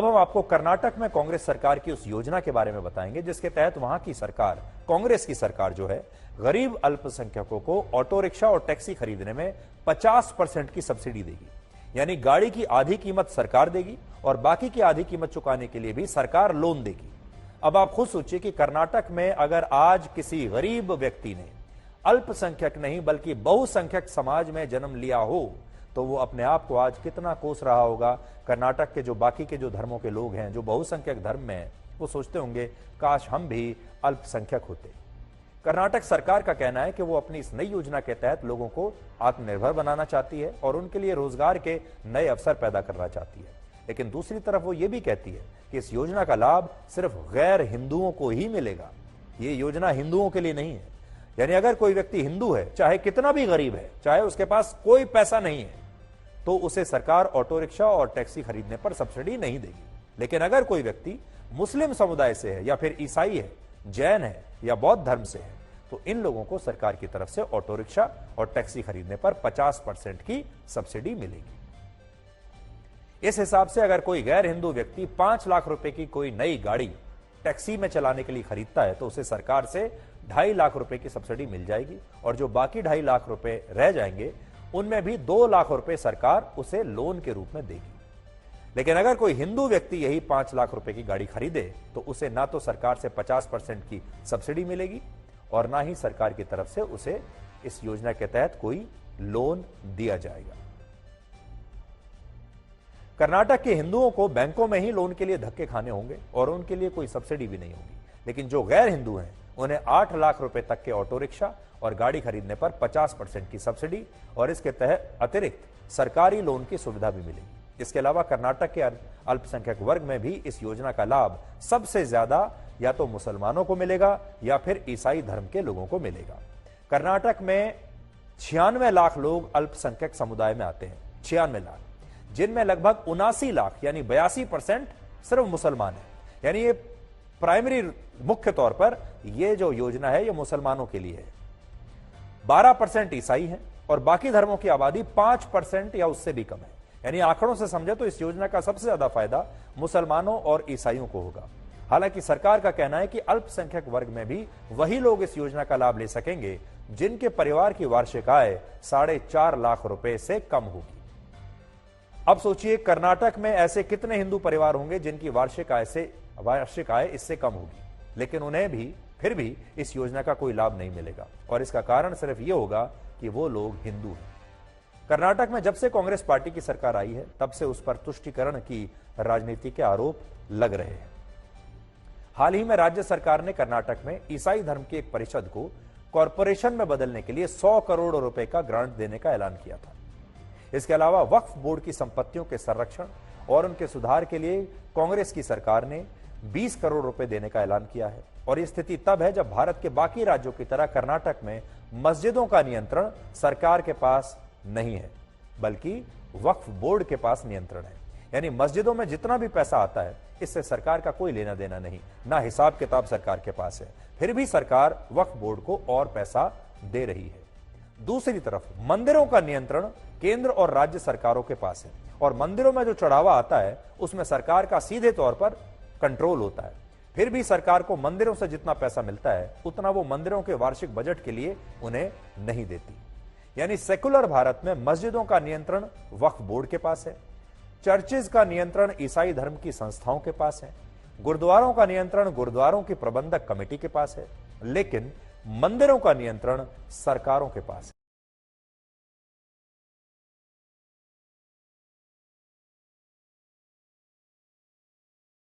अब हम आपको कर्नाटक में कांग्रेस सरकार की उस योजना के बारे में बताएंगे जिसके तहत वहां की सरकार, कांग्रेस की सरकार जो है, गरीब अल्पसंख्यकों को ऑटो रिक्शा और टैक्सी खरीदने में 50% की सब्सिडी देगी। यानी गाड़ी की आधी कीमत सरकार देगी और बाकी की आधी कीमत चुकाने के लिए भी सरकार लोन देगी। अब आप खुद सोचिए कि कर्नाटक में अगर आज किसी गरीब व्यक्ति ने अल्पसंख्यक नहीं बल्कि बहुसंख्यक समाज में जन्म लिया हो तो वो अपने आप को आज कितना कोस रहा होगा। कर्नाटक के जो बाकी के जो धर्मों के लोग हैं, जो बहुसंख्यक धर्म में हैं, वो सोचते होंगे काश हम भी अल्पसंख्यक होते। कर्नाटक सरकार का कहना है कि वो अपनी इस नई योजना के तहत लोगों को आत्मनिर्भर बनाना चाहती है और उनके लिए रोजगार के नए अवसर पैदा करना चाहती है। लेकिन दूसरी तरफ वो ये भी कहती है कि इस योजना का लाभ सिर्फ गैर हिंदुओं को ही मिलेगा। ये योजना हिंदुओं के लिए नहीं है। यानी अगर कोई व्यक्ति हिंदू है, चाहे कितना भी गरीब है, चाहे उसके पास कोई पैसा नहीं है, तो उसे सरकार ऑटो रिक्शा और टैक्सी खरीदने पर सब्सिडी नहीं देगी। लेकिन अगर कोई व्यक्ति मुस्लिम समुदाय से है या फिर ईसाई है, जैन है या बौद्ध धर्म से है, तो इन लोगों को सरकार की तरफ से ऑटो रिक्शा और टैक्सी खरीदने पर 50% की सब्सिडी मिलेगी। इस हिसाब से अगर कोई गैर हिंदू व्यक्ति 5 लाख रुपए की कोई नई गाड़ी टैक्सी में चलाने के लिए खरीदता है तो उसे सरकार से 2.5 लाख रुपए की सब्सिडी मिल जाएगी और जो बाकी 2.5 लाख रुपए रह जाएंगे उनमें भी 2 लाख रुपए सरकार उसे लोन के रूप में देगी। लेकिन अगर कोई हिंदू व्यक्ति यही 5 लाख रुपए की गाड़ी खरीदे तो उसे ना तो सरकार से 50% की सब्सिडी मिलेगी और ना ही सरकार की तरफ से उसे इस योजना के तहत कोई लोन दिया जाएगा। कर्नाटक के हिंदुओं को बैंकों में ही लोन के लिए धक्के खाने होंगे और उनके लिए कोई सब्सिडी भी नहीं होगी। लेकिन जो गैर हिंदू हैं उन्हें 8 लाख रुपए तक के ऑटो रिक्शा और गाड़ी खरीदने पर 50% की सब्सिडी और इसके तहत अतिरिक्त सरकारी लोन की सुविधा भी मिलेगी। इसके अलावा कर्नाटक के अल्पसंख्यक वर्ग में भी इस योजना का लाभ सबसे ज्यादा या तो मुसलमानों को मिलेगा या फिर ईसाई धर्म के लोगों को मिलेगा। कर्नाटक में 96 लाख लोग अल्पसंख्यक समुदाय में आते हैं, 96 लाख, जिनमें लगभग 79 लाख यानी 82% सिर्फ मुसलमान है। यानी ये प्राइमरी मुख्य तौर पर ये जो योजना है ये मुसलमानों के लिए है। 12% ईसाई हैं और बाकी धर्मों की आबादी 5% या उससे भी कम है। यानी आंकड़ों से समझे तो इस योजना का सबसे ज्यादा फायदा मुसलमानों और ईसाइयों को होगा। हालांकि सरकार का कहना है कि अल्पसंख्यक वर्ग में भी वही लोग इस योजना का लाभ ले सकेंगे जिनके परिवार की वार्षिक आय 4.5 लाख रुपए से कम होगी। अब सोचिए कर्नाटक में ऐसे कितने हिंदू परिवार होंगे जिनकी वार्षिक आय इससे कम होगी, लेकिन उन्हें भी फिर भी इस योजना का कोई लाभ नहीं मिलेगा और इसका कारण सिर्फ यह होगा कि वो लोग हिंदू हैं। कर्नाटक में जब से कांग्रेस पार्टी की सरकार आई है तब से उस पर तुष्टीकरण की राजनीति के आरोप लग रहे हैं। हाल ही में राज्य सरकार ने कर्नाटक में ईसाई धर्म की एक परिषद को कॉरपोरेशन में बदलने के लिए 100 करोड़ रुपए का ग्रांट देने का ऐलान किया था। इसके अलावा वक्फ बोर्ड की संपत्तियों के संरक्षण और उनके सुधार के लिए कांग्रेस की सरकार ने 20 करोड़ रुपए देने का ऐलान किया है। और यह स्थिति तब है जब भारत के बाकी राज्यों की तरह कर्नाटक में मस्जिदों का नियंत्रण सरकार के पास नहीं है बल्कि वक्फ बोर्ड के पास नियंत्रण है। यानी मस्जिदों में जितना भी पैसा आता है इससे सरकार का कोई लेना देना नहीं, ना हिसाब किताब सरकार के पास है, फिर भी सरकार वक्फ बोर्ड को और पैसा दे रही है। दूसरी तरफ मंदिरों का नियंत्रण केंद्र और राज्य सरकारों के पास है और मंदिरों में जो चढ़ावा आता है उसमें सरकार का सीधे तौर पर कंट्रोल होता है। फिर भी सरकार को मंदिरों से जितना पैसा मिलता है उतना वो मंदिरों के वार्षिक बजट के लिए उन्हें नहीं देती। यानी सेकुलर भारत में मस्जिदों का नियंत्रण वक्फ बोर्ड के पास है, चर्चेज का नियंत्रण ईसाई धर्म की संस्थाओं के पास है, गुरुद्वारों का नियंत्रण गुरुद्वारों की प्रबंधक कमेटी के पास है, लेकिन मंदिरों का नियंत्रण सरकारों के पास है।